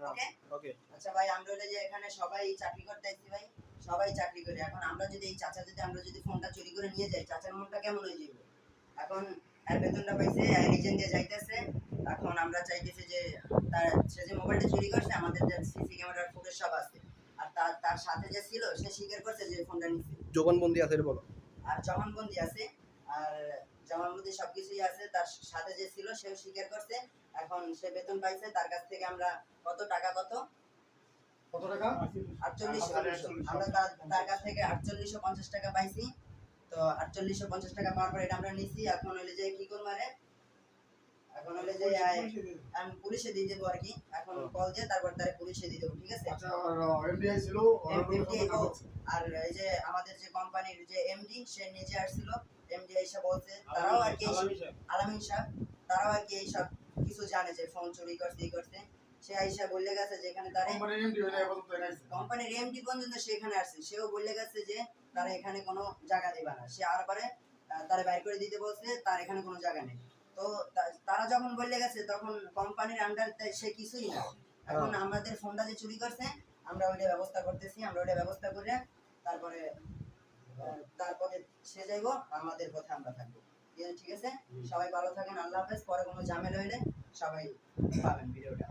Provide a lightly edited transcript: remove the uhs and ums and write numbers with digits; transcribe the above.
ওকে ওকে। আচ্ছা ভাই, আমরা হলে যে এখানে সবাই চাকরি করতে আসছি ভাই, সবাই চাকরি করে। এখন আমরা যদি এই চাচা যদি আমরা যদি ফোনটা চুরি করে নিয়ে যাই, চাচার মনটা কেমন হয়ে যাবে? এখন এর বেতনটা পাইছে, এর রিজেন দিয়ে যাইতেছে। এখন আমরা চাইতেছি যে তার সে যে মোবাইলটা চুরি করছে, আমাদের যে সিসি ক্যামেরার ফুটেজ সব আছে, আর তার সাথে যে ছিল সে স্বীকার করছে যে ফোনটা নিছে। জবানবন্দি আছে বলো। আর জবানবন্দি আছে, আর জবানবন্দি সবকিছুই আছে। তার সাথে যে ছিল সেও স্বীকার করছে। এখন সে বেতন পাইছে, তার কাছ থেকে আমরা কত টাকা কত টাকা? 4800। আমরা তার কাছ থেকে 4850 টাকা পাইছি। তো 4850 টাকা পাওয়ার পর এটা আমরা নিছি। এখন হইলে যে কি করব, আরে এখন হইলে যে আমি পুলিশে দিয়ে দেবো আর কি। এখন কল দিয়ে তারপর তারে পুলিশে দিয়ে দেবো, ঠিক আছে? আচ্ছা, আর এমডিআই ছিল, আর এই যে আমাদের যে কোম্পানির যে এমডি সে নিজে আসছিল, এমডি এসে বলছে তারাও আর কি আলামিন সাহেব, তারাও আর কি এইসব কিছু জানে যে ফোন চুরি করছে এই করছে। সে আইসা বলে গেছে যে এখানে তারা কোম্পানির এমডি হলে পর্যন্ত এনাইছে। কোম্পানির এমডি পর্যন্ত সেখানে আসছে, সেও বলে গেছে যে তারা এখানে কোনো জায়গা দেবে না। সে আর পরে তারা বাইর করে দিতে বলছে, তার এখানে কোনো জায়গা নেই। তো তারা যখন বলে গেছে তখন কোম্পানির আন্ডার সে কিছুই না। এখন আমাদের ফোনটা যে চুরি করছে আমরা ওইটা ব্যবস্থা করতেছি, আমরা ওইটা ব্যবস্থা করে তারপরে তারপরে সে যাইবো, আমাদের পথে আমরা থাকবো। ঠিক আছে, সবাই ভালো থাকেন, আল্লাহ হাফেজ। পরে কোনো ঝামেলা হইলে সবাই পাবেন ভিডিওটা।